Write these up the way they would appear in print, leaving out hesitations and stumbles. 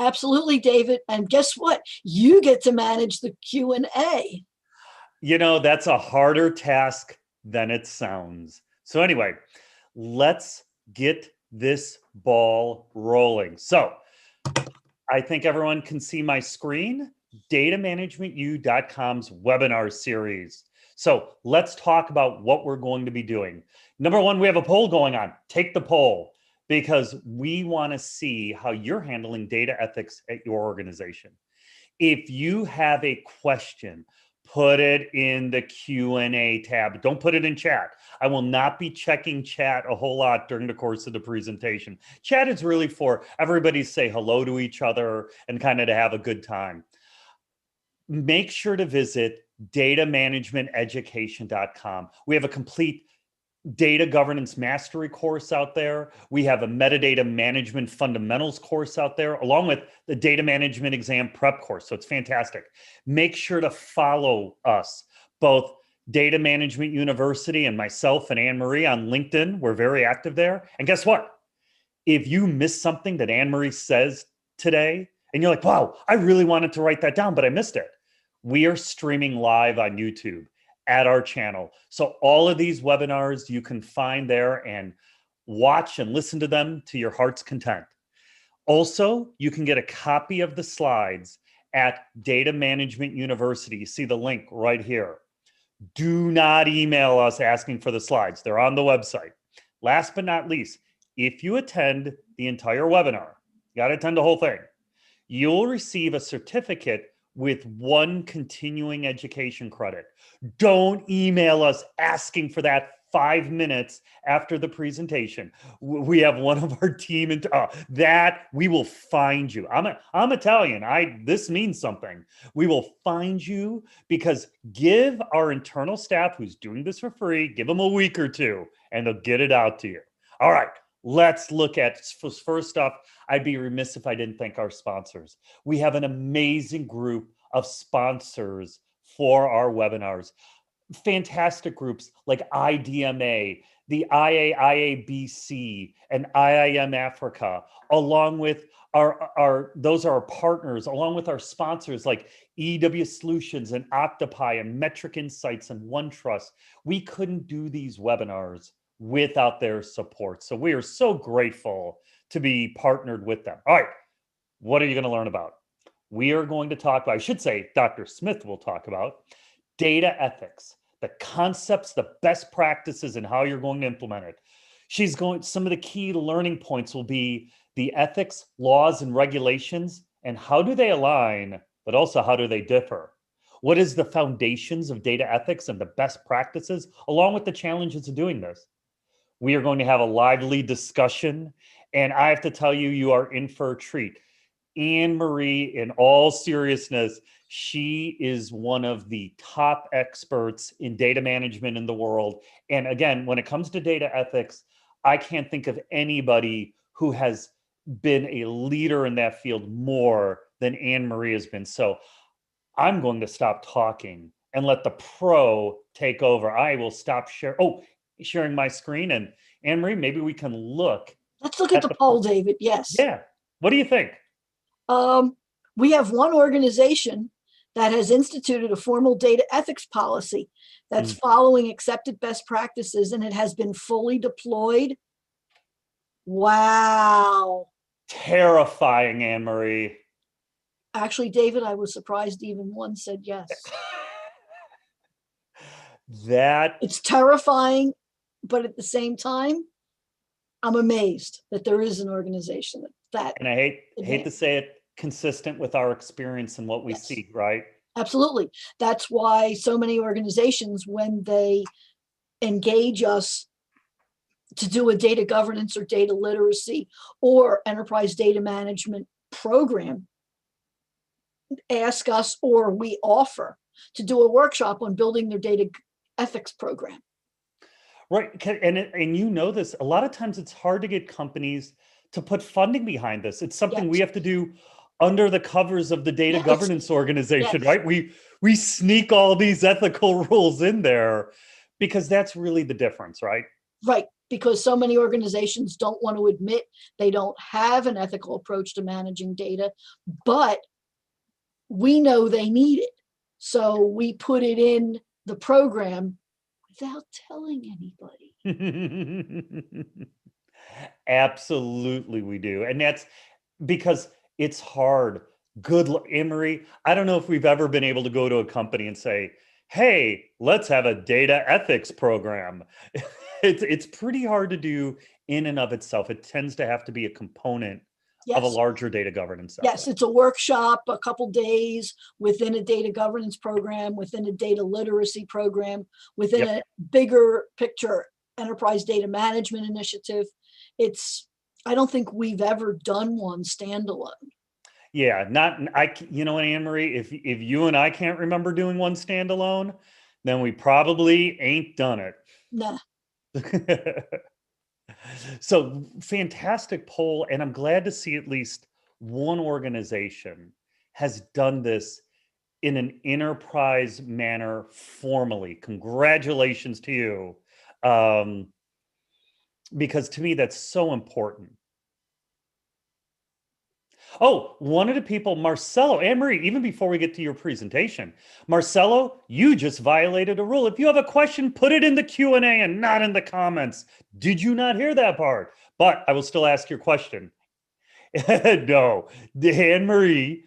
Absolutely, David. And guess what? You get to manage the Q&A. That's a harder task than it sounds. So anyway, let's get this ball rolling. So I think everyone can see my screen, datamanagementu.com's webinar series. So let's talk about what we're going to be doing. Number one, we have a poll going on. Take the poll because we want to see how you're handling data ethics at your organization. If you have a question, put it in the Q&A tab. Don't put it in chat. I will not be checking chat a whole lot during the course of the presentation. Chat is really for everybody to say hello to each other and kind of to have a good time. Make sure to visit datamanagementeducation.com. We have a complete data governance mastery course out there. We have a metadata management fundamentals course out there, along with the data management exam prep course. So it's fantastic. Make sure to follow us, both Data Management University and myself and Anne-Marie on LinkedIn. We're very active there. And guess what? If you miss something that Anne-Marie says today, and you're like, wow, I really wanted to write that down, but I missed it. We are streaming live on YouTube at our channel. So all of these webinars you can find there and watch and listen to them to your heart's content. Also, you can get a copy of the slides at Data Management University. You see the link right here. Do not email us asking for the slides. They're on the website. Last but not least, if you attend the entire webinar, you got to attend the whole thing, you'll receive a certificate with 1 continuing education credit. Don't email us asking for that 5 minutes after the presentation. We have one of our team that we will find you. I'm Italian. This means something. We will find you because give our internal staff who's doing this for free, give them a week or two and they'll get it out to you. All right. Let's look at, first off, I'd be remiss if I didn't thank our sponsors. We have an amazing group of sponsors for our webinars. Fantastic groups like IDMA, the IAIABC, and IIM Africa, along with those are our partners, along with our sponsors like EW Solutions and Octopi and Metric Insights and OneTrust. We couldn't do these webinars without their support. So we are so grateful to be partnered with them. All right, what are you going to learn about? We are going to talk about, I should say, Dr. Smith will talk about data ethics, the concepts, the best practices, and how you're going to implement it. Some of the key learning points will be the ethics, laws, and regulations, and how do they align, but also how do they differ? What is the foundations of data ethics and the best practices, along with the challenges of doing this? We are going to have a lively discussion, and I have to tell you, you are in for a treat. Anne-Marie, in all seriousness, she is one of the top experts in data management in the world. And again, when it comes to data ethics, I can't think of anybody who has been a leader in that field more than Anne-Marie has been. So I'm going to stop talking and let the pro take over. I will stop sharing my screen. And Anne-Marie, maybe we can look. Let's look at the poll, David. Yes. Yeah. What do you think? We have one organization that has instituted a formal data ethics policy that's following accepted best practices, and it has been fully deployed. Wow. Terrifying, Anne-Marie. Actually, David, I was surprised even one said yes. It's terrifying, but at the same time, I'm amazed that there is an organization that. And I hate to say it, consistent with our experience and what we see, right? Absolutely. That's why so many organizations, when they engage us to do a data governance or data literacy or enterprise data management program, ask us or we offer to do a workshop on building their data ethics program. Right. And you know this, a lot of times it's hard to get companies to put funding behind this. It's something we have to do under the covers of the data governance organization, right? We sneak all these ethical rules in there because that's really the difference, right? Right. because so many organizations don't want to admit they don't have an ethical approach to managing data, but we know they need it. So we put it in the program without telling anybody. Absolutely, we do. And that's because it's hard. Good luck, Anne-Marie. I don't know if we've ever been able to go to a company and say, hey, let's have a data ethics program. It's pretty hard to do in and of itself. It tends to have to be a component of a Yes. larger data governance Yes, effort. it's a workshop, a couple days within a data governance program, within a data literacy program, within Yep. a bigger picture enterprise data management initiative. I don't think we've ever done one standalone. Yeah, not you know what, Anne-Marie, if you and I can't remember doing one standalone, then we probably ain't done it. Nah. So fantastic poll, and I'm glad to see at least one organization has done this in an enterprise manner formally. Congratulations to you. Because to me, that's so important. Oh, one of the people, Marcelo, Anne-Marie, even before we get to your presentation, Marcelo, you just violated a rule. If you have a question, put it in the Q&A and not in the comments. Did you not hear that part? But I will still ask your question. No, Anne-Marie,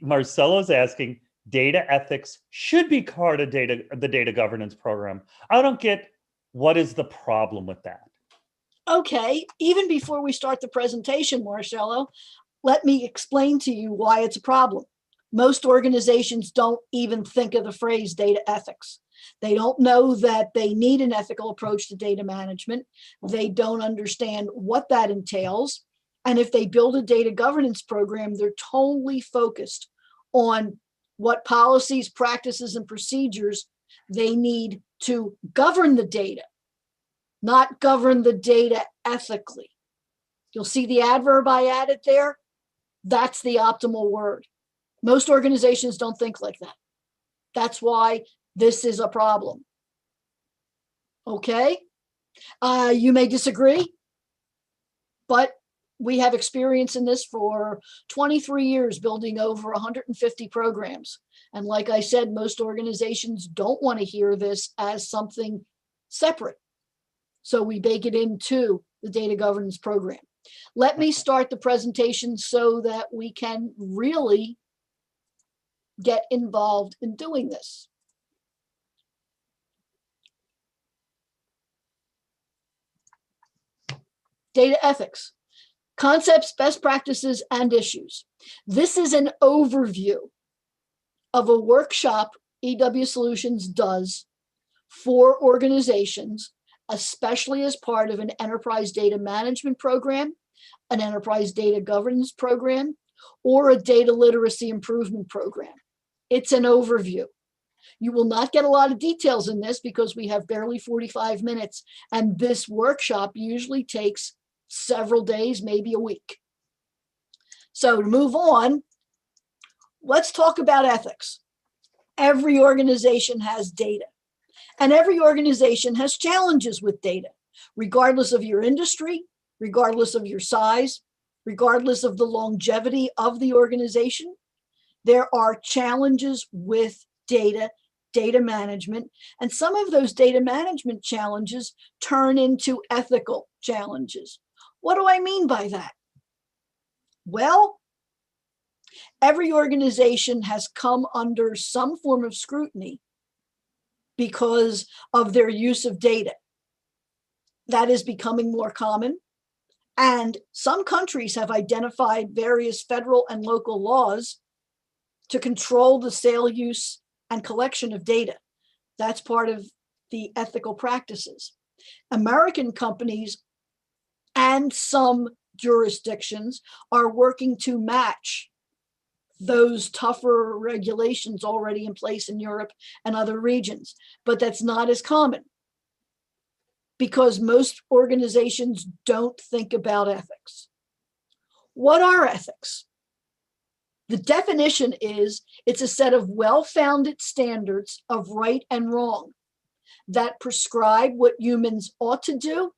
Marcelo's asking, data ethics should be part of the data governance program. I don't get, what is the problem with that? Okay, even before we start the presentation, Marcelo, let me explain to you why it's a problem. Most organizations don't even think of the phrase data ethics. They don't know that they need an ethical approach to data management. They don't understand what that entails. And if they build a data governance program, they're totally focused on what policies, practices, and procedures they need to govern the data, not govern the data ethically. You'll see the adverb I added there. That's the optimal word. Most organizations don't think like that. That's why this is a problem. Okay? You may disagree, but we have experience in this for 23 years, building over 150 programs. And like I said, most organizations don't want to hear this as something separate. So we bake it into the data governance program. Let me start the presentation so that we can really get involved in doing this. Data ethics, concepts, best practices, and issues. This is an overview of a workshop EW Solutions does for organizations, especially as part of an enterprise data management program, an enterprise data governance program, or a data literacy improvement program. It's an overview. You will not get a lot of details in this because we have barely 45 minutes, and this workshop usually takes several days, maybe a week. So to move on, let's talk about ethics. Every organization has data, and every organization has challenges with data, regardless of your industry, regardless of your size, regardless of the longevity of the organization. There are challenges with data management, and some of those data management challenges turn into ethical challenges. What do I mean by that? Well, every organization has come under some form of scrutiny because of their use of data. That is becoming more common. And some countries have identified various federal and local laws to control the sale, use, and collection of data. That's part of the ethical practices. American companies and some jurisdictions are working to match those tougher regulations already in place in Europe and other regions, but that's not as common because most organizations don't think about ethics. What are ethics? The definition is it's a set of well-founded standards of right and wrong that prescribe what humans ought to do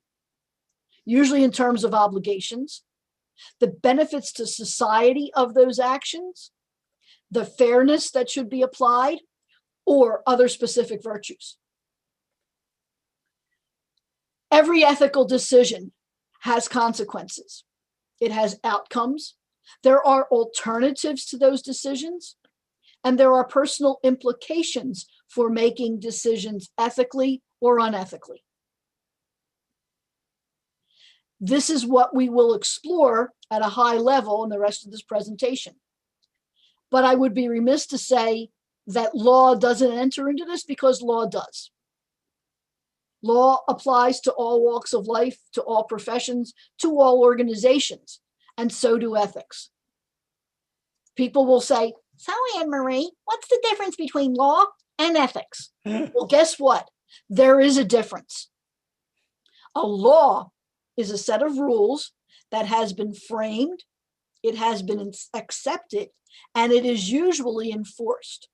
usually in terms of obligations, the benefits to society of those actions, the fairness that should be applied, or other specific virtues. Every ethical decision has consequences. It has outcomes. There are alternatives to those decisions, and there are personal implications for making decisions ethically or unethically. This is what we will explore at a high level in the rest of this presentation. But I would be remiss to say that law doesn't enter into this, because law does. Law applies to all walks of life, to all professions, to all organizations, and so do ethics. People will say, so Anne Marie, what's the difference between law and ethics? Well, guess what? There is a difference. A law is a set of rules that has been framed, it has been accepted, and it is usually enforced.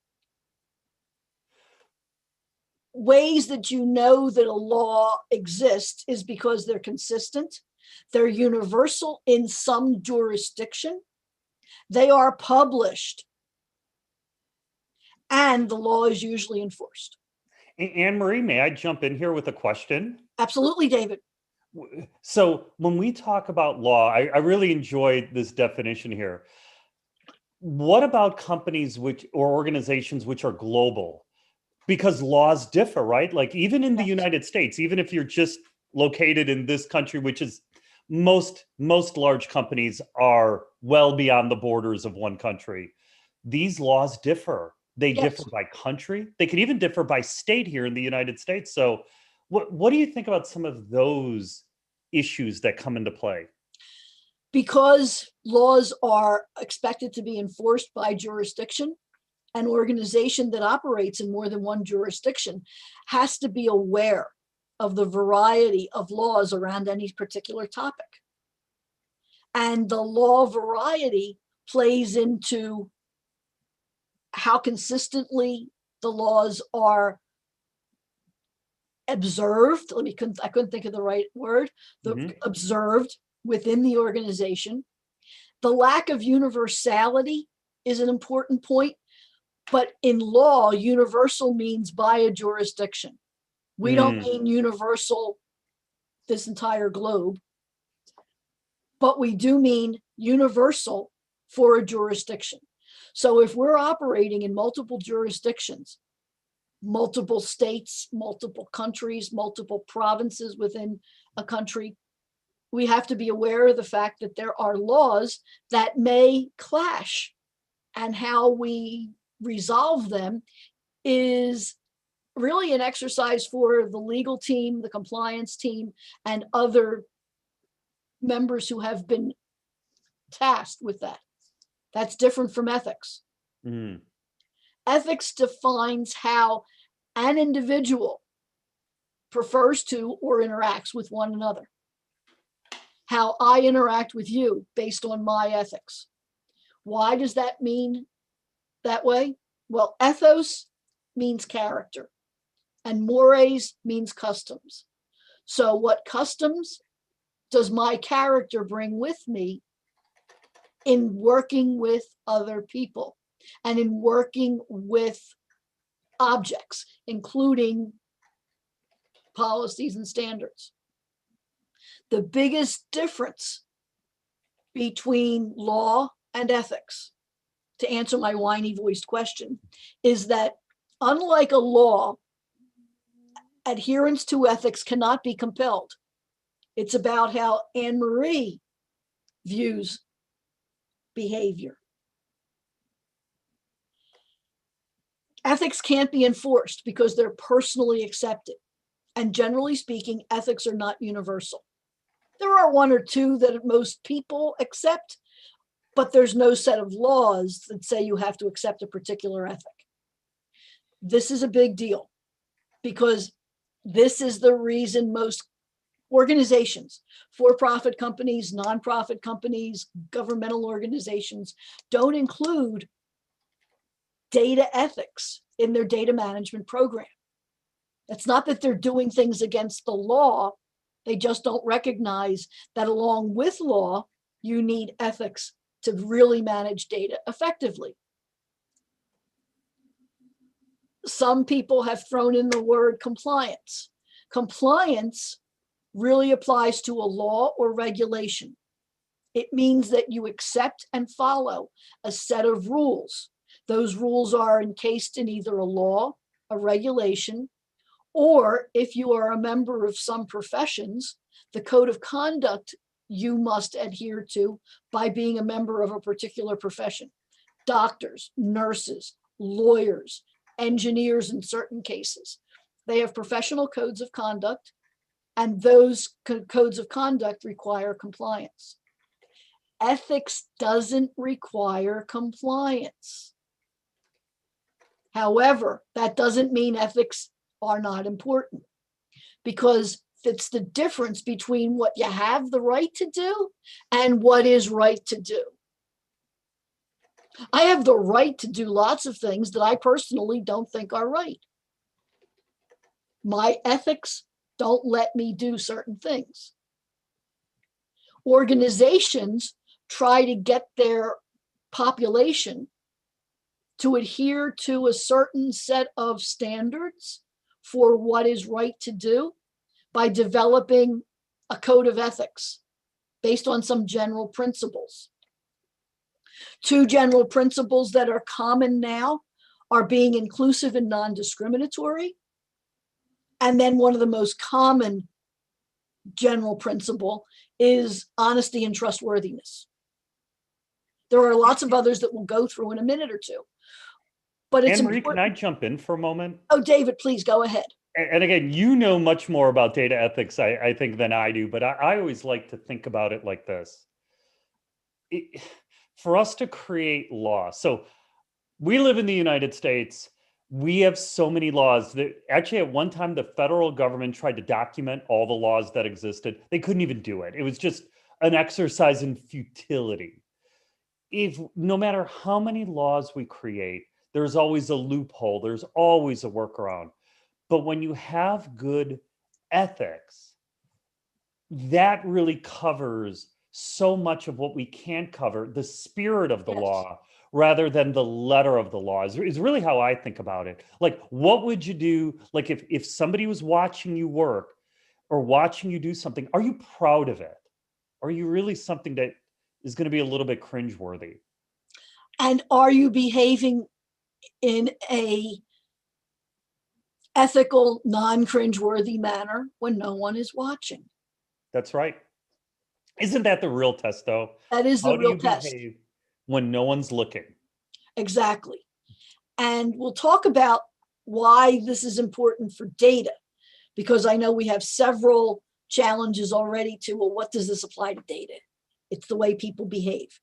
Ways that you know that a law exists is because they're consistent, they're universal in some jurisdiction, they are published, and the law is usually enforced. Anne Marie, may I jump in here with a question? Absolutely, David. So when we talk about law, I really enjoyed this definition here. What about companies or organizations which are global? Because laws differ, right? Like even in the United States, even if you're just located in this country, which is most large companies are well beyond the borders of one country, these laws differ. They differ by country. They can even differ by state here in the United States. So what do you think about some of those issues that come into play? Because laws are expected to be enforced by jurisdiction, an organization that operates in more than one jurisdiction has to be aware of the variety of laws around any particular topic. And the law variety plays into how consistently the laws are observed. I couldn't think of the right word. Observed within the organization. The lack of universality is an important point, but in law, universal means by a jurisdiction. We don't mean universal this entire globe, but we do mean universal for a jurisdiction. So if we're operating in multiple jurisdictions, multiple states, multiple countries, multiple provinces within a country, we have to be aware of the fact that there are laws that may clash, and how we resolve them is really an exercise for the legal team, the compliance team, and other members who have been tasked with that. That's different from ethics. Ethics defines how an individual prefers to or interacts with one another. How I interact with you based on my ethics. Why does that mean that way? Well, ethos means character, and mores means customs. So what customs does my character bring with me in working with other people and in working with objects, including policies and standards? The biggest difference between law and ethics, to answer my whiny voiced question, is that unlike a law, adherence to ethics cannot be compelled. It's about how Anne Marie views behavior. Ethics can't be enforced because they're personally accepted. And generally speaking, ethics are not universal. There are one or two that most people accept, but there's no set of laws that say you have to accept a particular ethic. This is a big deal, because this is the reason most organizations, for-profit companies, nonprofit companies, governmental organizations, don't include data ethics in their data management program. It's not that they're doing things against the law, They just don't recognize that along with law, you need ethics to really manage data effectively. Some people have thrown in the word compliance. Compliance really applies to a law or regulation. It means that you accept and follow a set of rules. Those rules are encased in either a law, a regulation, or if you are a member of some professions, the code of conduct you must adhere to by being a member of a particular profession. Doctors, nurses, lawyers, engineers in certain cases. They have professional codes of conduct, and those codes of conduct require compliance. Ethics doesn't require compliance. However, that doesn't mean ethics are not important, because it's the difference between what you have the right to do and what is right to do. I have the right to do lots of things that I personally don't think are right. My ethics don't let me do certain things. Organizations try to get their population to adhere to a certain set of standards for what is right to do by developing a code of ethics based on some general principles. Two general principles that are common now are being inclusive and non-discriminatory. And then one of the most common general principle is honesty and trustworthiness. There are lots of others that we'll go through in a minute or two. But it's Anne-Marie, important. can I jump in for a moment? Oh, David, please go ahead. And again, you know much more about data ethics, I think, than I do, but I always like to think about it like this. For us to create law, so we live in the United States, we have so many laws that actually at one time the federal government tried to document all the laws that existed. They couldn't even do it. It was just an exercise in futility. If no matter how many laws we create, there's always a loophole, there's always a workaround. But when you have good ethics, that really covers so much of what we can't cover, the spirit of the Yes. law, rather than the letter of the law is really how I think about it. Like, what would you do? Like if somebody was watching you work or watching you do something, are you proud of it? Are you really something that is going to be a little bit cringeworthy? And are you behaving in a ethical, non-cringeworthy manner when no one is watching? That's right. Isn't that the real test, though? That is the How do real you test. behave when no one's looking? Exactly. And we'll talk about why this is important for data, because I know we have several challenges already to, well, what does this apply to data? It's the way people behave.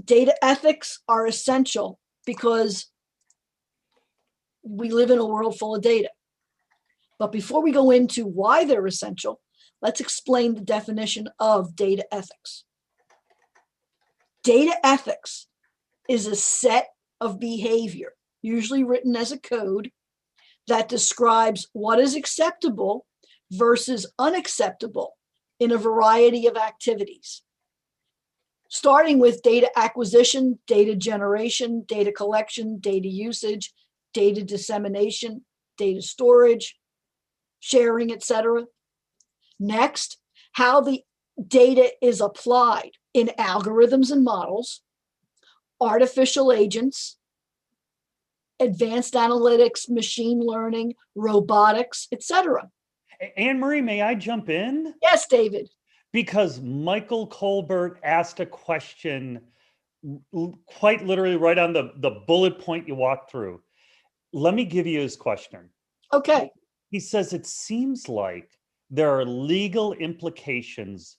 Data ethics are essential because we live in a world full of data. But before we go into why they're essential, let's explain the definition of data ethics. Data ethics is a set of behavior, usually written as a code, that describes what is acceptable versus unacceptable in a variety of activities. Starting with data acquisition, data generation, data collection, data usage, data dissemination, data storage, sharing, etc. Next, how the data is applied in algorithms and models, artificial agents, advanced analytics, machine learning, robotics, etc. Anne-Marie, may I jump in? Yes, David. Because Michael Colbert asked a question quite literally right on the bullet point you walked through. Let me give you his question. Okay. He says, it seems like there are legal implications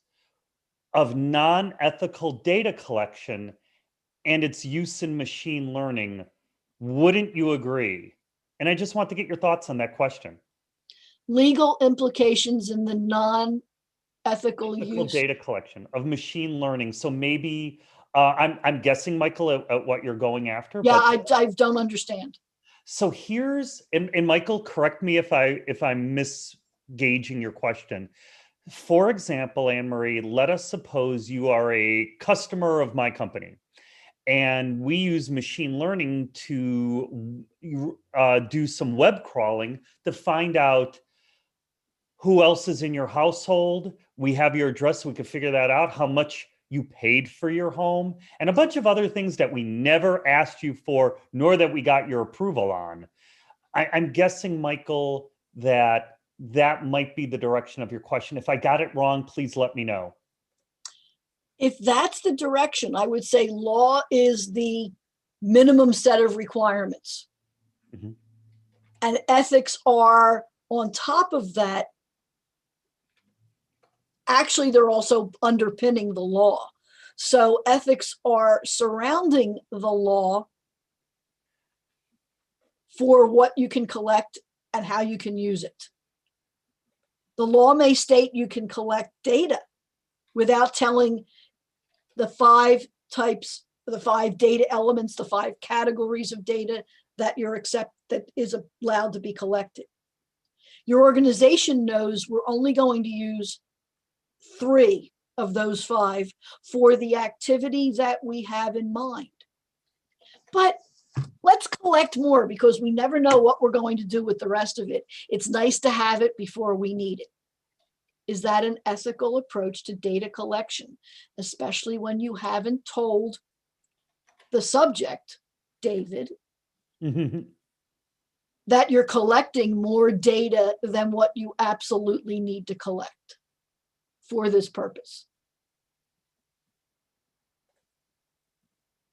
of non-ethical data collection and its use in machine learning. Wouldn't you agree? And I just want to get your thoughts on that question. Legal implications in the non-ethical use. Data collection of machine learning. So maybe I'm guessing, Michael, at what you're going after. Yeah, but I don't understand. So here's, and Michael, correct me if I'm gauging your question. For example, Anne Marie, let us suppose you are a customer of my company, and we use machine learning to do some web crawling to find out who else is in your household. We have your address, so we can figure that out, how much you paid for your home, and a bunch of other things that we never asked you for, nor that we got your approval on. I'm guessing, Michael, that that might be the direction of your question. If I got it wrong, please let me know. If that's the direction, I would say law is the minimum set of requirements. Mhm. And ethics are on top of that. Actually, they're also underpinning the law. So ethics are surrounding the law for what you can collect and how you can use it. The law may state you can collect data without telling the 5 types, the 5 data elements, the 5 categories of data that that is allowed to be collected. Your organization knows we're only going to use 3 of those 5 for the activity that we have in mind. But let's collect more because we never know what we're going to do with the rest of it. It's nice to have it before we need it. Is that an ethical approach to data collection, especially when you haven't told the subject, David, that you're collecting more data than what you absolutely need to collect for this purpose?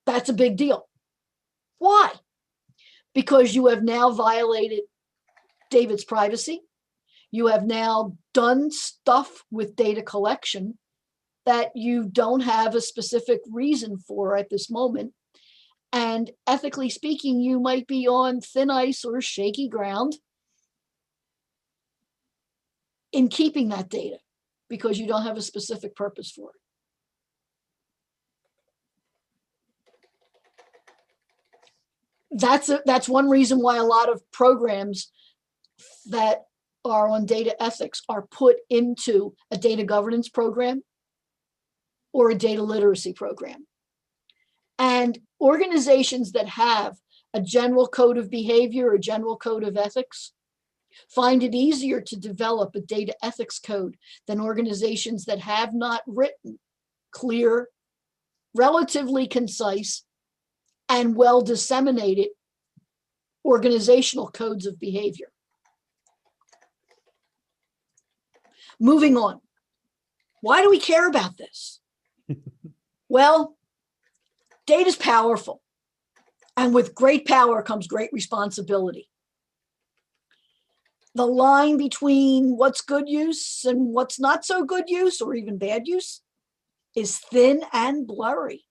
That's a big deal. Why? Because you have now violated David's privacy. You have now done stuff with data collection that you don't have a specific reason for at this moment. And ethically speaking, you might be on thin ice or shaky ground in keeping that data because you don't have a specific purpose for it. That's one reason why a lot of programs that are on data ethics are put into a data governance program or a data literacy program. And organizations that have a general code of behavior or general code of ethics find it easier to develop a data ethics code than organizations that have not written clear, relatively concise, and well disseminated organizational codes of behavior. Moving on. Why do we care about this? Well, data is powerful, and with great power comes great responsibility. The line between what's good use and what's not so good use or even bad use is thin and blurry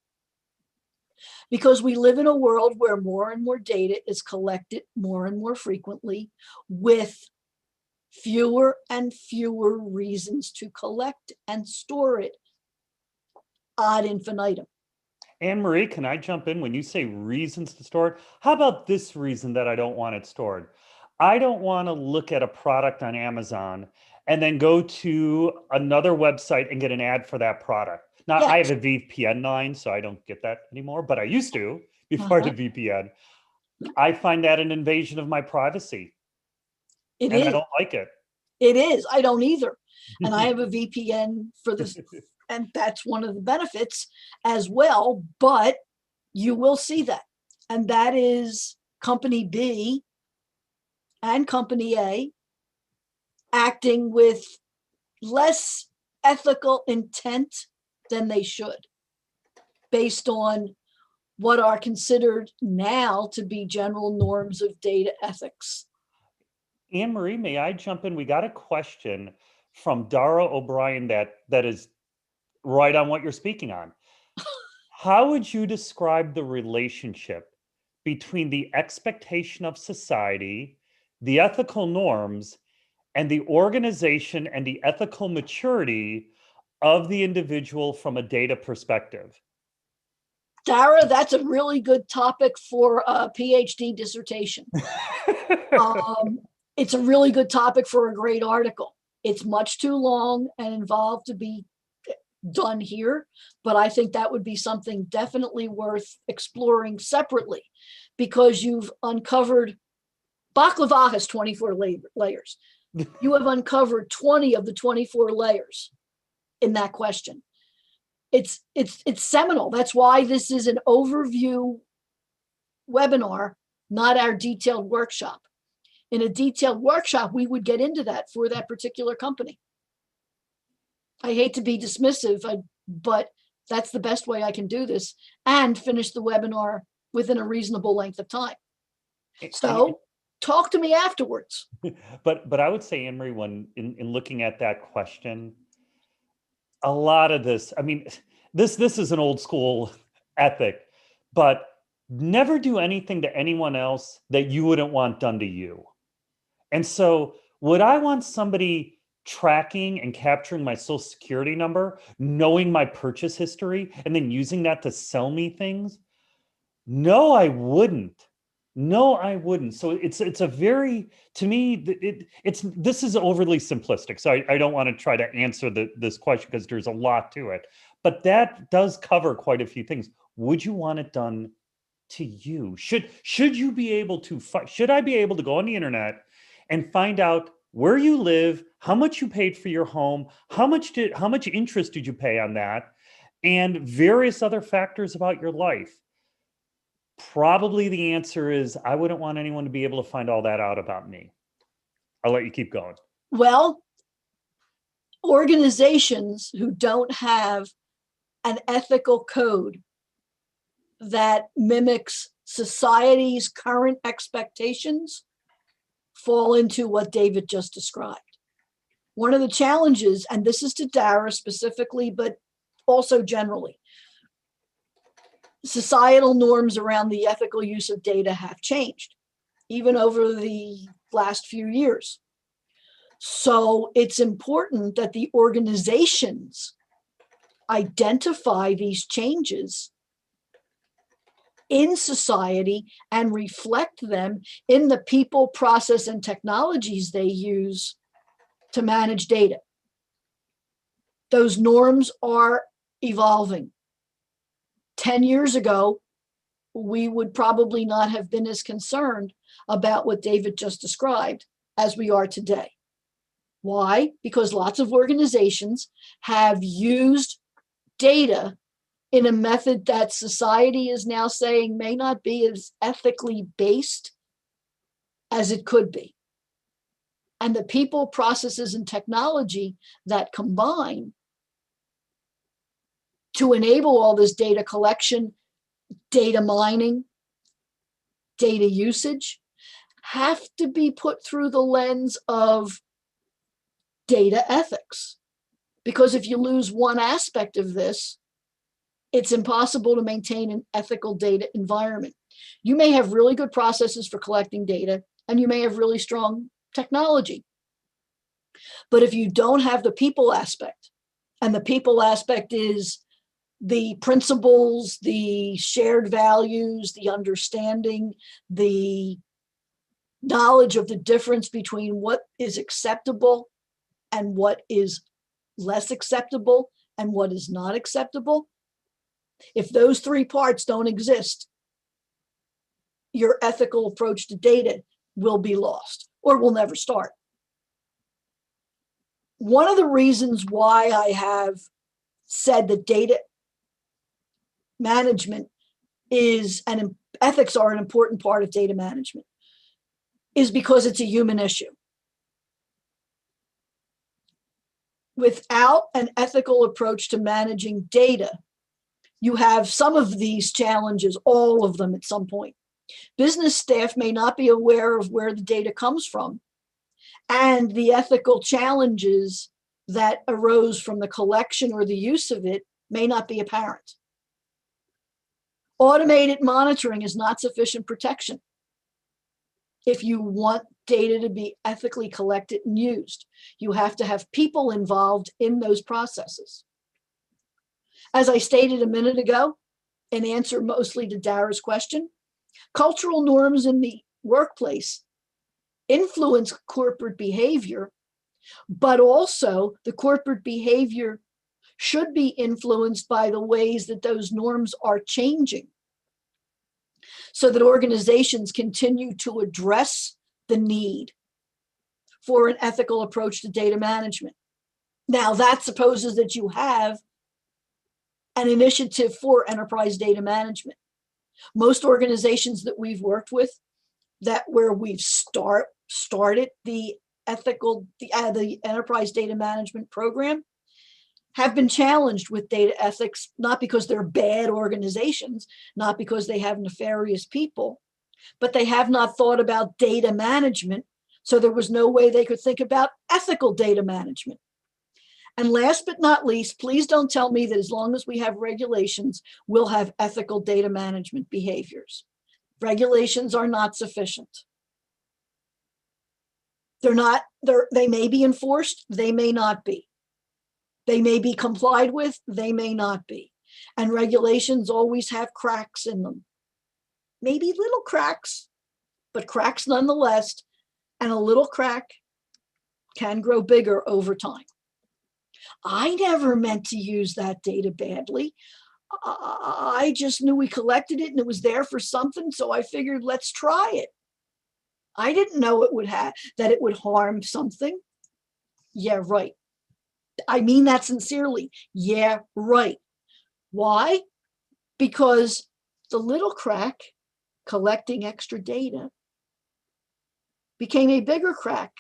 because we live in a world where more and more data is collected more and more frequently with fewer and fewer reasons to collect and store it ad infinitum. Anne Marie, can I jump in? When you say reasons to store it, how about this reason that I don't want it stored? I don't want to look at a product on Amazon and then go to another website and get an ad for that product. Now, I have a VPN line, so I don't get that anymore, but I used to before the VPN. I find that an invasion of my privacy. It and is. I don't like it. It is. I don't either. And I have a VPN for this, and that's one of the benefits as well. But you will see that. And that is company B and company A acting with less ethical intent than they should, based on what are considered now to be general norms of data ethics. Anne Marie, may I jump in? We got a question from Dara O'Brien that is right on what you're speaking on. How would you describe the relationship between the expectation of society, the ethical norms, and the organization and the ethical maturity of the individual from a data perspective? Dara, that's a really good topic for a PhD dissertation. It's a really good topic for a great article. It's much too long and involved to be done here, but I think that would be something definitely worth exploring separately, because you've uncovered baklava has 24 layers. You have uncovered 20 of the 24 layers in that question. It's seminal. That's why this is an overview webinar, not our detailed workshop. In a detailed workshop, we would get into that for that particular company. I hate to be dismissive, but that's the best way I can do this and finish the webinar within a reasonable length of time. So talk to me afterwards. But I would say, Anne Marie, when in looking at that question, a lot of this, I mean, this is an old school ethic, but never do anything to anyone else that you wouldn't want done to you. And so would I want somebody tracking and capturing my social security number, knowing my purchase history, and then using that to sell me things? No, I wouldn't. No, I wouldn't. So it's a very, to me, this is overly simplistic. So I don't want to try to answer this question because there's a lot to it. But that does cover quite a few things. Would you want it done to you? Should you be able to should I be able to go on the internet and find out where you live, how much you paid for your home, how much interest did you pay on that, and various other factors about your life? Probably the answer is I wouldn't want anyone to be able to find all that out about me. I'll let you keep going. Well, organizations who don't have an ethical code that mimics society's current expectations fall into what David just described. One of the challenges, and this is to Dara specifically, but also generally, societal norms around the ethical use of data have changed, even over the last few years. So it's important that the organizations identify these changes in society and reflect them in the people, process, and technologies they use to manage data. Those norms are evolving. 10 years ago, we would probably not have been as concerned about what David just described as we are today. Why? Because lots of organizations have used data in a method that society is now saying may not be as ethically based as it could be. And the people, processes, and technology that combine to enable all this data collection, data mining, data usage have to be put through the lens of data ethics. Because if you lose one aspect of this, it's impossible to maintain an ethical data environment. You may have really good processes for collecting data, and you may have really strong technology. But if you don't have the people aspect, and the people aspect is the principles, the shared values, the understanding, the knowledge of the difference between what is acceptable and what is less acceptable and what is not acceptable. If those three parts don't exist, your ethical approach to data will be lost or will never start. One of the reasons why I have said that data management is, and ethics are an important part of data management, is because it's a human issue. Without an ethical approach to managing data, you have some of these challenges, all of them at some point. Business staff may not be aware of where the data comes from, and the ethical challenges that arose from the collection or the use of it may not be apparent. Automated monitoring is not sufficient protection if you want data to be ethically collected and used. You have to have people involved in those processes. As I stated a minute ago, in answer mostly to Dara's question, cultural norms in the workplace influence corporate behavior But also the corporate behavior should be influenced by the ways that those norms are changing, so that organizations continue to address the need for an ethical approach to data management. Now, that supposes that you have an initiative for enterprise data management. Most organizations that we've worked with, that where we've started the enterprise data management program, have been challenged with data ethics, not because they're bad organizations, not because they have nefarious people, but they have not thought about data management. So there was no way they could think about ethical data management. And last but not least, please don't tell me that as long as we have regulations, we'll have ethical data management behaviors. Regulations are not sufficient. They may be enforced, they may not be. They may be complied with, they may not be. And regulations always have cracks in them. Maybe little cracks, but cracks nonetheless. And a little crack can grow bigger over time. I never meant to use that data badly. I just knew we collected it and it was there for something, so I figured let's try it. I didn't know that it would harm something. Yeah, right. I mean that sincerely. Yeah, right. Why? Because the little crack, collecting extra data, became a bigger crack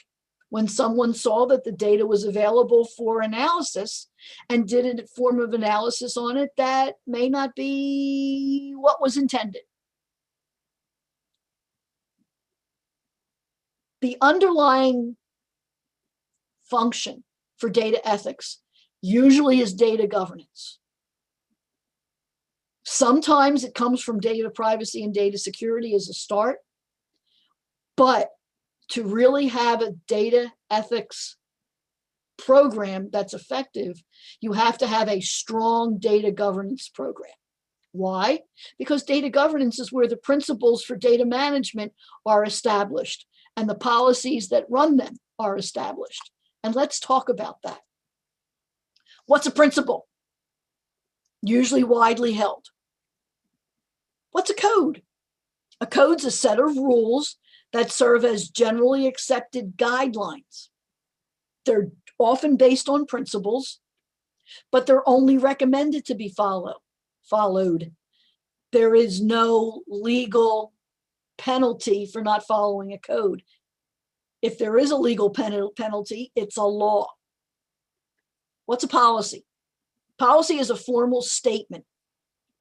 when someone saw that the data was available for analysis and did a form of analysis on it that may not be what was intended. The underlying function for data ethics usually is data governance. Sometimes it comes from data privacy and data security as a start, but to really have a data ethics program that's effective, you have to have a strong data governance program. Why? Because data governance is where the principles for data management are established and the policies that run them are established. And let's talk about that. What's a principle? Usually widely held. What's a code? A code's a set of rules that serve as generally accepted guidelines. They're often based on principles, but they're only recommended to be followed. There is no legal penalty for not following a code. If there is a legal penalty, it's a law. What's a policy? Policy is a formal statement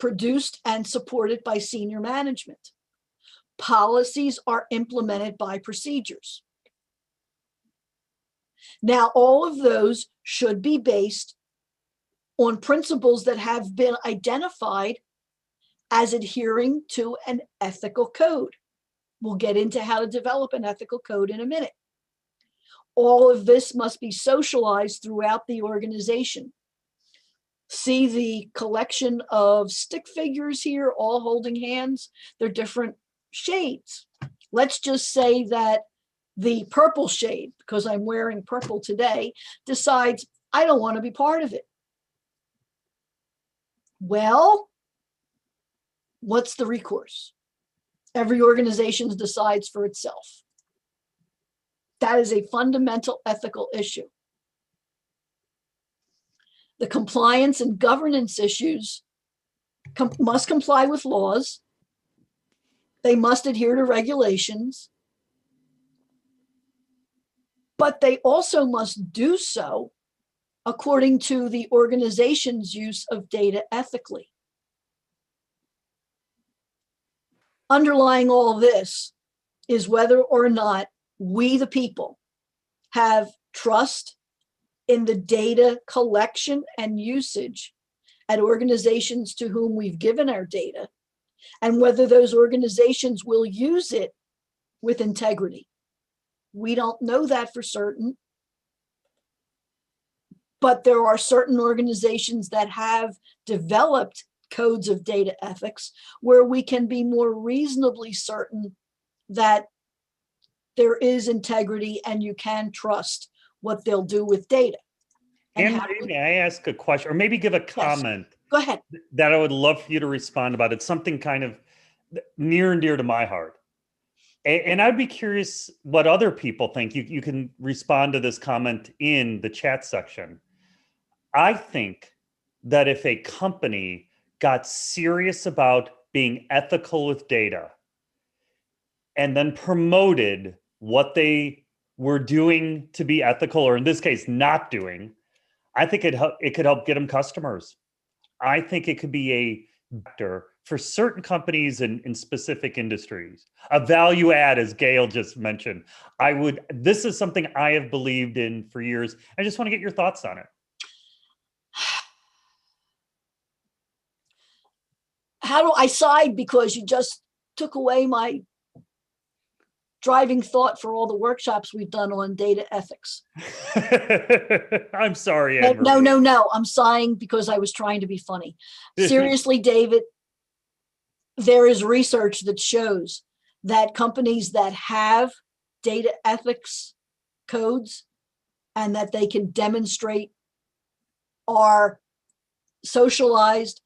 produced and supported by senior management. Policies are implemented by procedures. Now, all of those should be based on principles that have been identified as adhering to an ethical code. We'll get into how to develop an ethical code in a minute. All of this must be socialized throughout the organization. See the collection of stick figures here, all holding hands. They're different shades. Let's just say that the purple shade, because I'm wearing purple today, decides I don't want to be part of it. Well, what's the recourse? Every organization decides for itself. That is a fundamental ethical issue. The compliance and governance issues must comply with laws. They must adhere to regulations, but they also must do so according to the organization's use of data ethically. Underlying all this is whether or not we, the people, have trust in the data collection and usage at organizations to whom we've given our data, and whether those organizations will use it with integrity. We don't know that for certain, but there are certain organizations that have developed codes of data ethics where we can be more reasonably certain that there is integrity and you can trust what they'll do with data. And And how Marie, may I ask a question or maybe give a comment Go ahead. that I would love for you to respond about? It's something kind of near and dear to my heart. And I'd be curious what other people think. You can respond to this comment in the chat section. I think that if a company got serious about being ethical with data and then promoted what they were doing to be ethical, or in this case, not doing, I think it could help get them customers. I think it could be a vector for certain companies in specific industries. A value add, as Gail just mentioned. This is something I have believed in for years. I just want to get your thoughts on it. How do I side? Because you just took away my driving thought for all the workshops we've done on data ethics. I'm sorry, No, Anne-Marie. no. I'm sighing because I was trying to be funny. Seriously, David, there is research that shows that companies that have data ethics codes and that they can demonstrate are socialized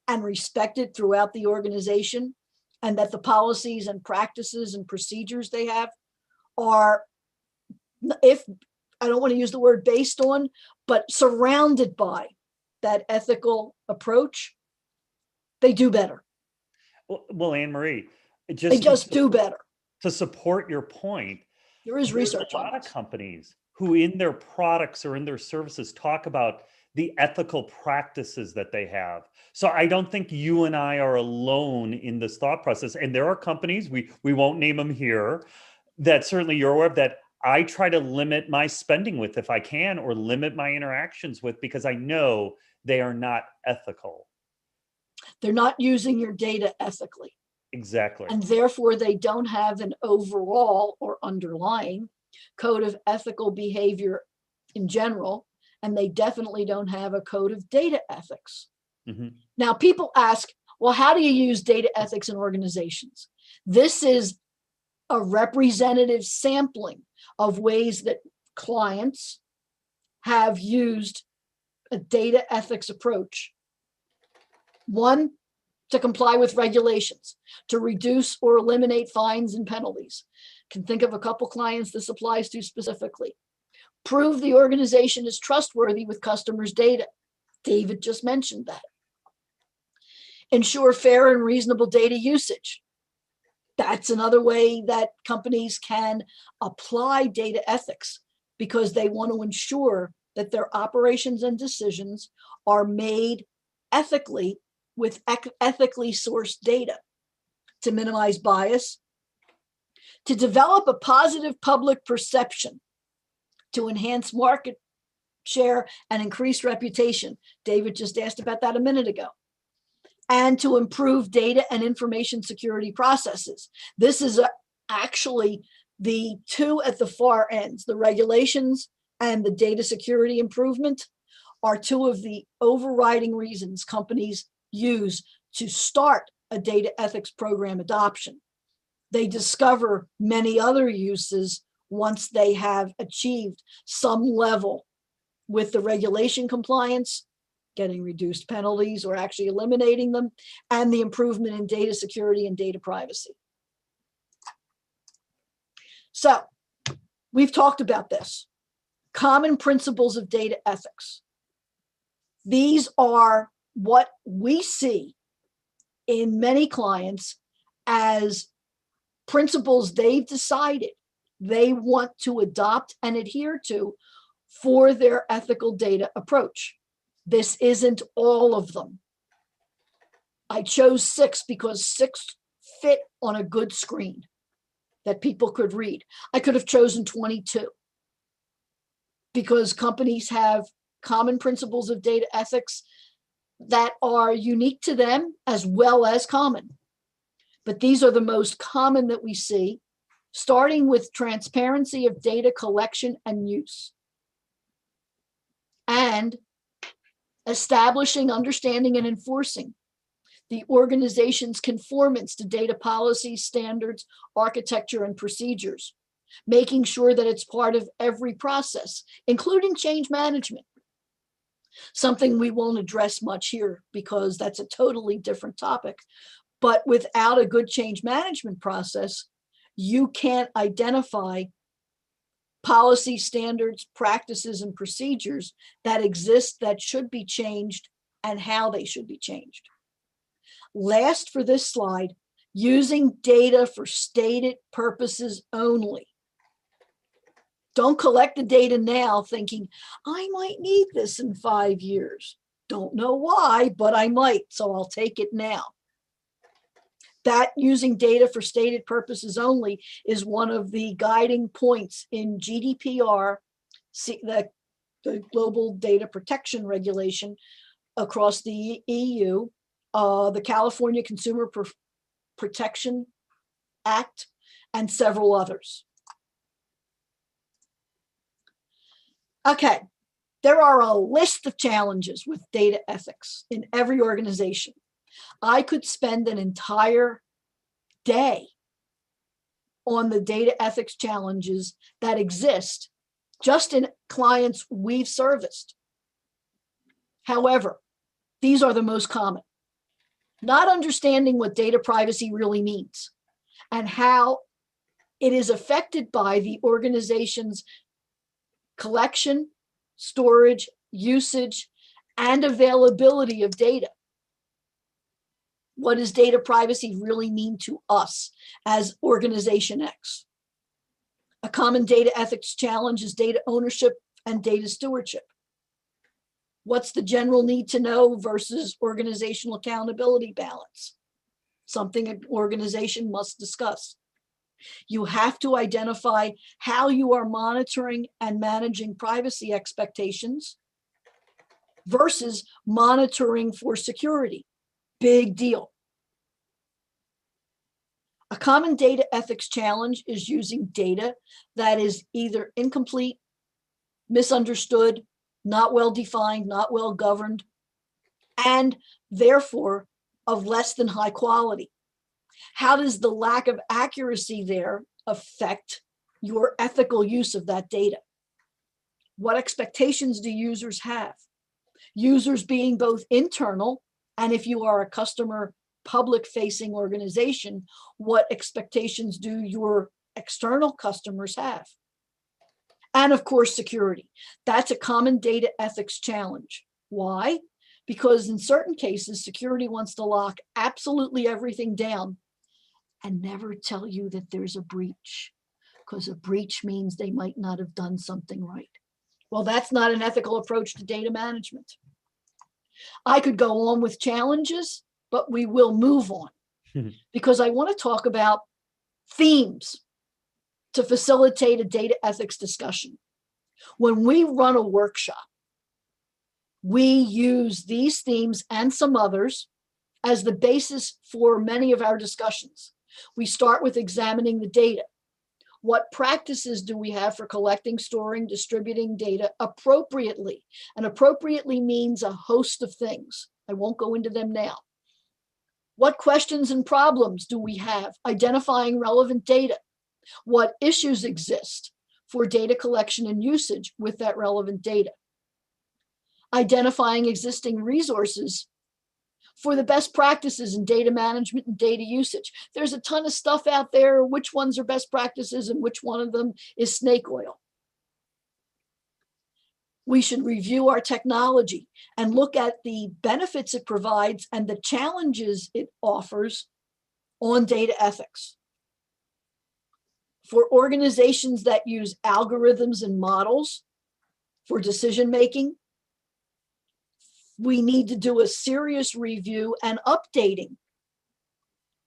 and respected throughout the organization, and that the policies and practices and procedures they have are, if I don't want to use the word based on, but surrounded by that ethical approach, they do better. Well, Anne-Marie, They just do better. To support your point, There is there's research a on lot of this. companies who in their products or in their services talk about the ethical practices that they have. So I don't think you and I are alone in this thought process. And there are companies, we won't name them here, that certainly you're aware of, that I try to limit my spending with if I can, or limit my interactions with, because I know they are not ethical. They're not using your data ethically. Exactly. And therefore they don't have an overall or underlying code of ethical behavior in general, and they definitely don't have a code of data ethics. Mm-hmm. Now, people ask, well, how do you use data ethics in organizations? This is a representative sampling of ways that clients have used a data ethics approach. One, to comply with regulations, to reduce or eliminate fines and penalties. Can think of a couple clients this applies to specifically. Prove the organization is trustworthy with customers' data. David just mentioned that. Ensure fair and reasonable data usage. That's another way that companies can apply data ethics, because they want to ensure that their operations and decisions are made ethically with ethically sourced data, to minimize bias, to develop a positive public perception, to enhance market share and increase reputation. David just asked about that a minute ago. And to improve data and information security processes. This is actually the two at the far ends. The regulations and the data security improvement are two of the overriding reasons companies use to start a data ethics program adoption. They discover many other uses once they have achieved some level with the regulation compliance, getting reduced penalties or actually eliminating them, and the improvement in data security and data privacy. So we've talked about this. Common principles of data ethics. These are what we see in many clients as principles they've decided they want to adopt and adhere to for their ethical data approach. This isn't all of them. I chose 6 because 6 fit on a good screen that people could read. I could have chosen 22 because companies have common principles of data ethics that are unique to them as well as common. But these are the most common that we see, starting with transparency of data collection and use, and establishing, understanding, and enforcing the organization's conformance to data policies, standards, architecture, and procedures. making sure that it's part of every process, including change management. Something we won't address much here because that's a totally different topic. But without a good change management process, you can't identify policy, standards, practices, and procedures that exist that should be changed and how they should be changed. Last for this slide, using data for stated purposes only. Don't collect the data now thinking, I might need this in 5 years. Don't know why, but I might, so I'll take it now. That using data for stated purposes only is one of the guiding points in GDPR, the Global Data Protection Regulation across the EU, the California Consumer Protection Act, and several others. Okay, there are a list of challenges with data ethics in every organization. I could spend an entire day on the data ethics challenges that exist just in clients we've serviced. However, these are the most common. Not understanding what data privacy really means and how it is affected by the organization's collection, storage, usage, and availability of data. What does data privacy really mean to us as Organization X? A common data ethics challenge is data ownership and data stewardship. What's the general need to know versus organizational accountability balance? Something an organization must discuss. You have to identify how you are monitoring and managing privacy expectations versus monitoring for security. Big deal. A common data ethics challenge is using data that is either incomplete, misunderstood, not well defined, not well governed, and therefore of less than high quality. How does the lack of accuracy there affect your ethical use of that data? What expectations do users have? Users being both internal, and if you are a customer public-facing organization, what expectations do your external customers have? And of course, security. That's a common data ethics challenge. Why? Because in certain cases, security wants to lock absolutely everything down and never tell you that there's a breach, because a breach means they might not have done something right. Well, that's not an ethical approach to data management. I could go on with challenges, but we will move on because I want to talk about themes to facilitate a data ethics discussion. When we run a workshop, we use these themes and some others as the basis for many of our discussions. We start with examining the data. What practices do we have for collecting, storing, distributing data appropriately? And appropriately means a host of things. I won't go into them now. What questions and problems do we have identifying relevant data? What issues exist for data collection and usage with that relevant data? Identifying existing resources for the best practices in data management and data usage. There's a ton of stuff out there. Which ones are best practices and which one of them is snake oil? We should review our technology and look at the benefits it provides and the challenges it offers on data ethics. For organizations that use algorithms and models for decision-making, we need to do a serious review and updating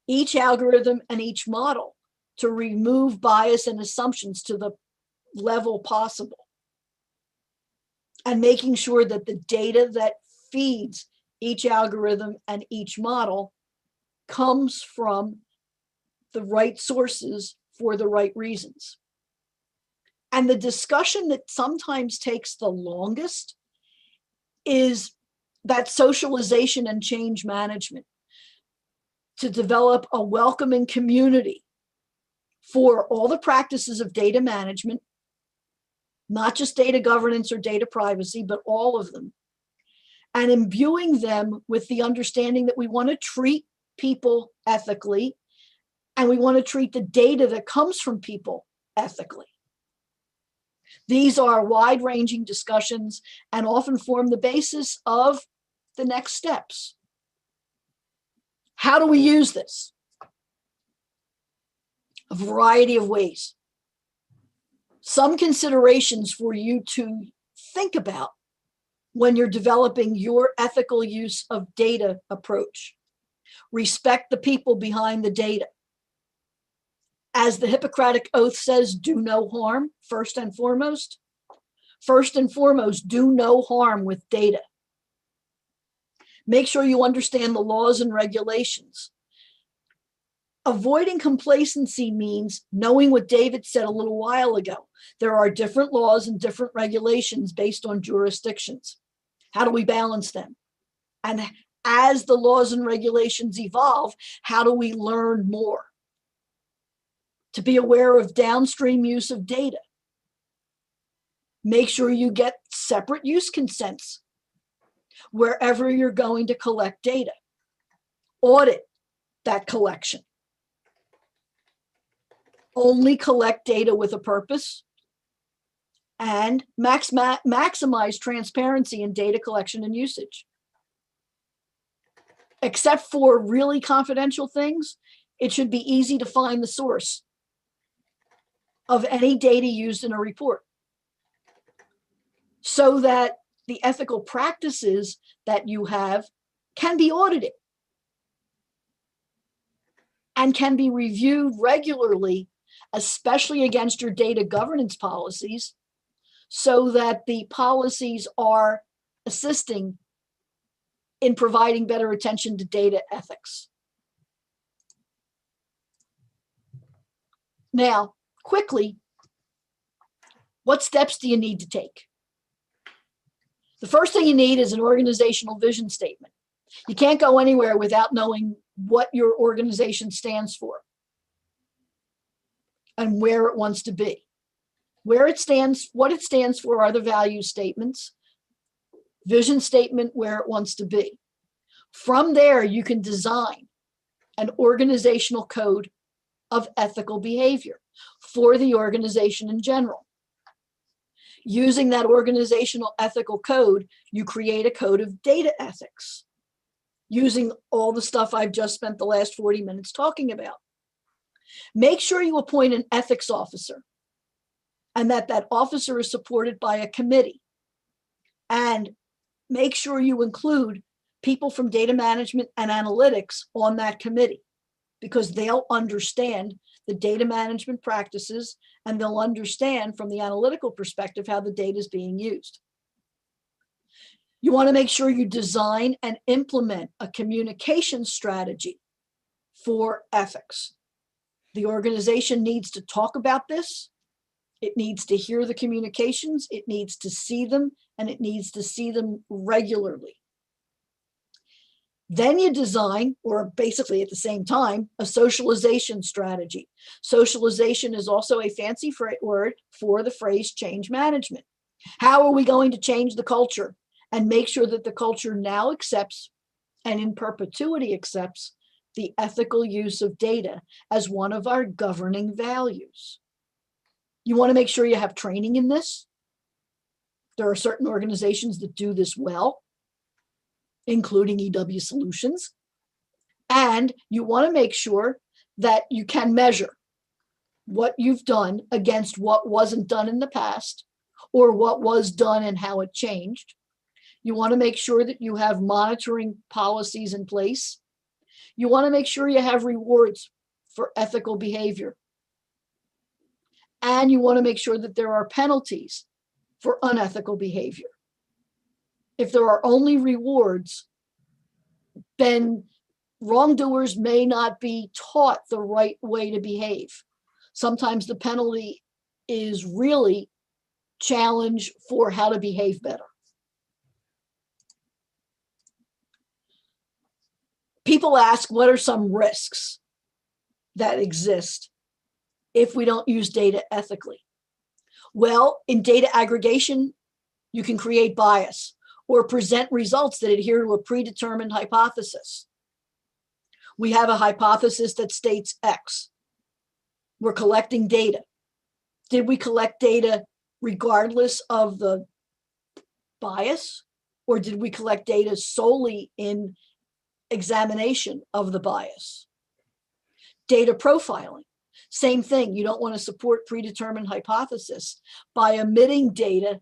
each algorithm and each model to remove bias and assumptions to the level possible. And making sure that the data that feeds each algorithm and each model comes from the right sources for the right reasons. And the discussion that sometimes takes the longest is that socialization and change management, to develop a welcoming community for all the practices of data management, not just data governance or data privacy, but all of them, and imbuing them with the understanding that we want to treat people ethically, and we want to treat the data that comes from people ethically. These are wide-ranging discussions and often form the basis of the next steps. How do we use this? A variety of ways. Some considerations for you to think about when you're developing your ethical use of data approach. Respect the people behind the data. As the Hippocratic Oath says, do no harm, first and foremost. First and foremost, do no harm with data. Make sure you understand the laws and regulations. Avoiding complacency means knowing what David said a little while ago. There are different laws and different regulations based on jurisdictions. How do we balance them? And as the laws and regulations evolve, how do we learn more? To be aware of downstream use of data. Make sure you get separate use consents wherever you're going to collect data. Audit that collection. Only collect data with a purpose, and maximize transparency in data collection and usage. Except for really confidential things, it should be easy to find the source of any data used in a report, so that the ethical practices that you have can be audited and can be reviewed regularly, especially against your data governance policies, so that the policies are assisting in providing better attention to data ethics. Now, quickly, what steps do you need to take? The first thing you need is an organizational vision statement. You can't go anywhere without knowing what your organization stands for and where it wants to be. Where it stands, what it stands for are the value statements, vision statement, where it wants to be. From there, you can design an organizational code of ethical behavior for the organization in general. Using that organizational ethical code, you create a code of data ethics, using all the stuff I've just spent the last 40 minutes talking about. Make sure you appoint an ethics officer, and that officer is supported by a committee. And make sure you include people from data management and analytics on that committee, because they'll understand the data management practices, and they'll understand from the analytical perspective how the data is being used. You want to make sure you design and implement a communication strategy for ethics. The organization needs to talk about this. It needs to hear the communications. It needs to see them, and it needs to see them regularly. Then you design, or basically at the same time, a socialization strategy. Socialization is also a fancy word for the phrase change management. How are we going to change the culture and make sure that the culture now accepts, and in perpetuity accepts, the ethical use of data as one of our governing values? You want to make sure you have training in this. There are certain organizations that do this well, including EW Solutions. And you want to make sure that you can measure what you've done against what wasn't done in the past, or what was done and how it changed. You want to make sure that you have monitoring policies in place. You want to make sure you have rewards for ethical behavior. And you want to make sure that there are penalties for unethical behavior. If there are only rewards, then wrongdoers may not be taught the right way to behave. Sometimes the penalty is really challenge for how to behave better. People ask, what are some risks that exist if we don't use data ethically? Well, in data aggregation, you can create bias or present results that adhere to a predetermined hypothesis. We have a hypothesis that states X. We're collecting data. Did we collect data regardless of the bias, or did we collect data solely in examination of the bias? Data profiling, same thing. You don't want to support predetermined hypothesis by omitting data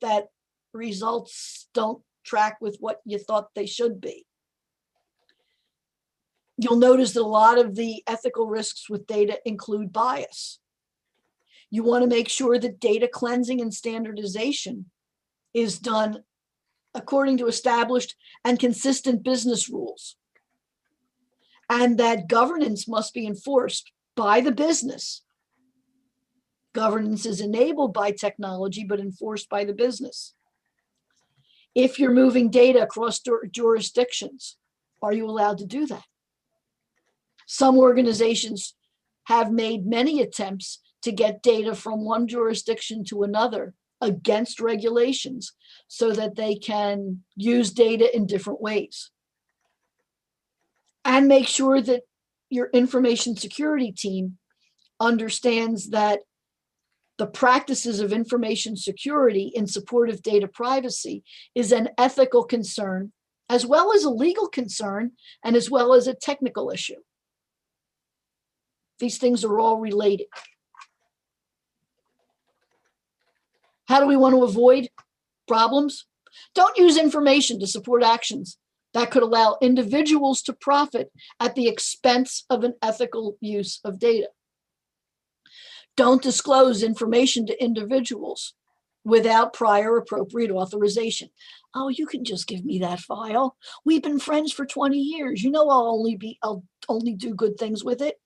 that results don't track with what you thought they should be. You'll notice that a lot of the ethical risks with data include bias. You want to make sure that data cleansing and standardization is done according to established and consistent business rules, and that governance must be enforced by the business. Governance is enabled by technology, but enforced by the business. If you're moving data across jurisdictions, are you allowed to do that? Some organizations have made many attempts to get data from one jurisdiction to another against regulations so that they can use data in different ways. And make sure that your information security team understands that the practices of information security in support of data privacy is an ethical concern, as well as a legal concern, and as well as a technical issue. These things are all related. How do we want to avoid problems? Don't use information to support actions that could allow individuals to profit at the expense of an ethical use of data. Don't disclose information to individuals without prior appropriate authorization. Oh, you can just give me that file. We've been friends for 20 years. You know, I'll only do good things with it.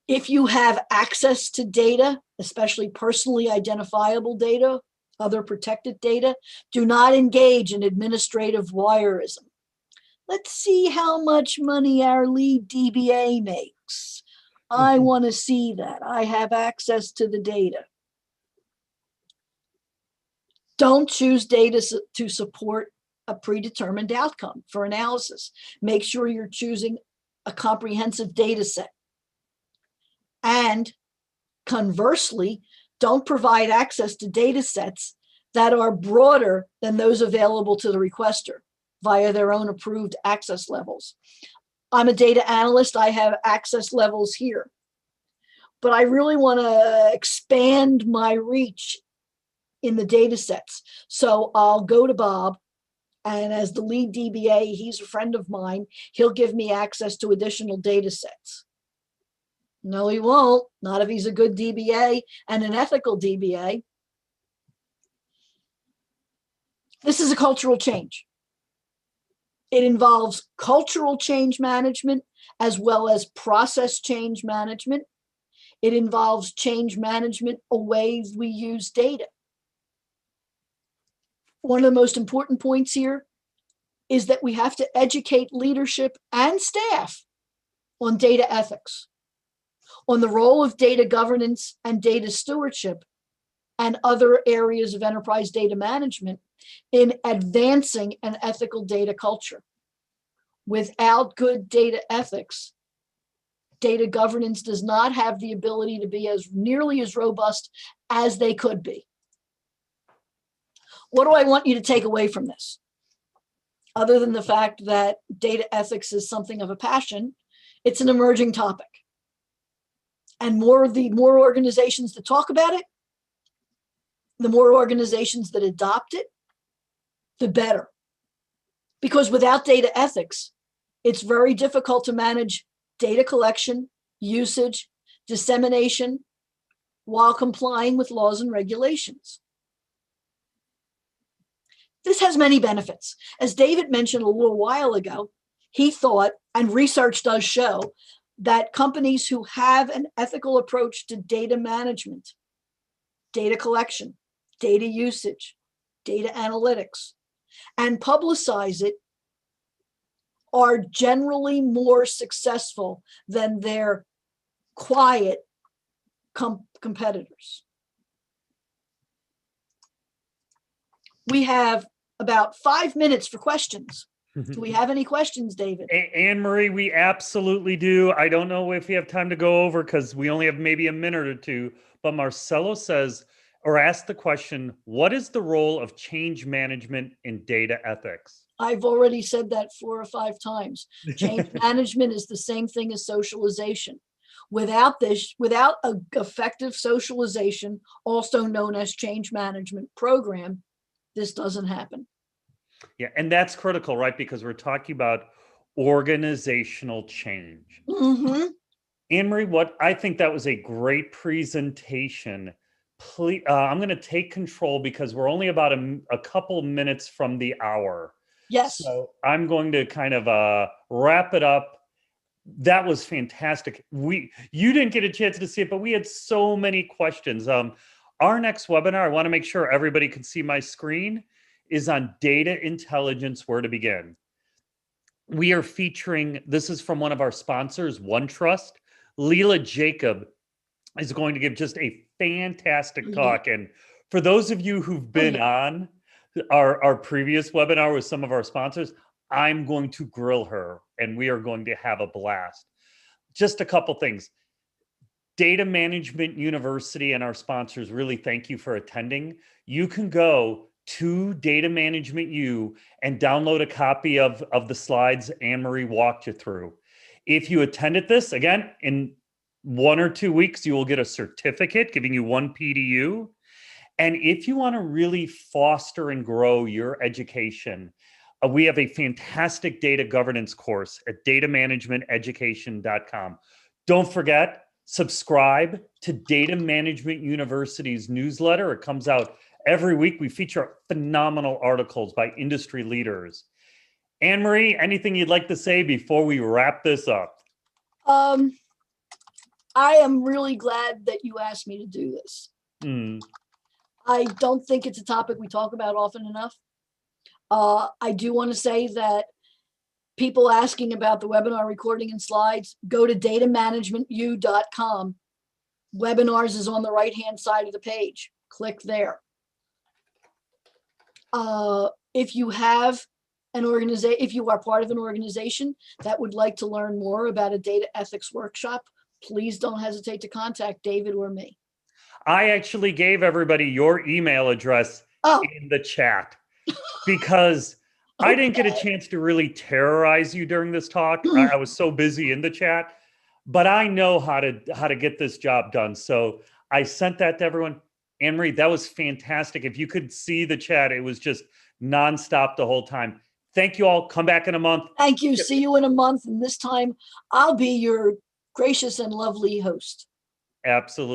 If you have access to data, especially personally identifiable data, other protected data, do not engage in administrative voyeurism. Let's see how much money our lead DBA makes. I want to see that. I have access to the data. Don't choose data to support a predetermined outcome for analysis. Make sure you're choosing a comprehensive data set. And conversely, don't provide access to data sets that are broader than those available to the requester via their own approved access levels. I'm a data analyst. I have access levels here, but I really want to expand my reach in the data sets. So I'll go to Bob, and as the lead DBA, he's a friend of mine, he'll give me access to additional data sets. No, he won't. Not if he's a good DBA and an ethical DBA. This is a cultural change. It involves cultural change management as well as process change management. It involves change management of ways we use data. One of the most important points here is that we have to educate leadership and staff on data ethics, on the role of data governance and data stewardship and other areas of enterprise data management in advancing an ethical data culture. Without good data ethics, data governance does not have the ability to be as nearly as robust as they could be. What do I want you to take away from this? Other than the fact that data ethics is something of a passion, it's an emerging topic. And the more organizations that talk about it, the more organizations that adopt it, the better. Because without data ethics, it's very difficult to manage data collection, usage, dissemination, while complying with laws and regulations. This has many benefits. As David mentioned a little while ago, he thought, and research does show, that companies who have an ethical approach to data management, data collection, data usage, data analytics, and publicize it are generally more successful than their quiet competitors. We have about 5 minutes for questions. Do we have any questions, David? Anne Marie, we absolutely do. I don't know if we have time to go over because we only have maybe a minute or two, but Marcelo says, or asked the question, what is the role of change management in data ethics? I've already said that 4 or 5 times. Change management is the same thing as socialization. Without an effective socialization, also known as change management program, this doesn't happen. Yeah, and that's critical, right? Because we're talking about organizational change. Mm-hmm. Anne Marie, what I think that was a great presentation. Please, I'm going to take control because we're only about a couple minutes from the hour. Yes. So I'm going to kind of wrap it up. That was fantastic. You didn't get a chance to see it, but we had so many questions. Our next webinar, I want to make sure everybody can see my screen, is on data intelligence, where to begin. We are featuring, this is from one of our sponsors, OneTrust. Leela Jacob is going to give just a fantastic talk. And for those of you who've been on our previous webinar with some of our sponsors, I'm going to grill her and we are going to have a blast. Just a couple things. Data Management University and our sponsors really thank you for attending. You can go to Data Management U and download a copy of the slides Anne Marie walked you through. If you attended this, again, in 1 or 2 weeks, you will get a certificate giving you 1 PDU. And if you want to really foster and grow your education, we have a fantastic data governance course at datamanagementeducation.com. Don't forget, subscribe to Data Management University's newsletter. It comes out every week. We feature phenomenal articles by industry leaders. Anne Marie, anything you'd like to say before we wrap this up? I am really glad that you asked me to do this. I don't think it's a topic we talk about often enough. I do want to say that people asking about the webinar recording and slides, go to datamanagementu.com. Webinars is on the right-hand side of the page. Click there. If you have an organization, if you are part of an organization that would like to learn more about a data ethics workshop, please don't hesitate to contact David or me. I actually gave everybody your email address in the chat because I didn't get a chance to really terrorize you during this talk. I was so busy in the chat, but I know how to get this job done. So I sent that to everyone. Anne Marie, that was fantastic. If you could see the chat, it was just nonstop the whole time. Thank you all. Come back in a month. Thank you. See you in a month. And this time I'll be your gracious and lovely host. Absolutely.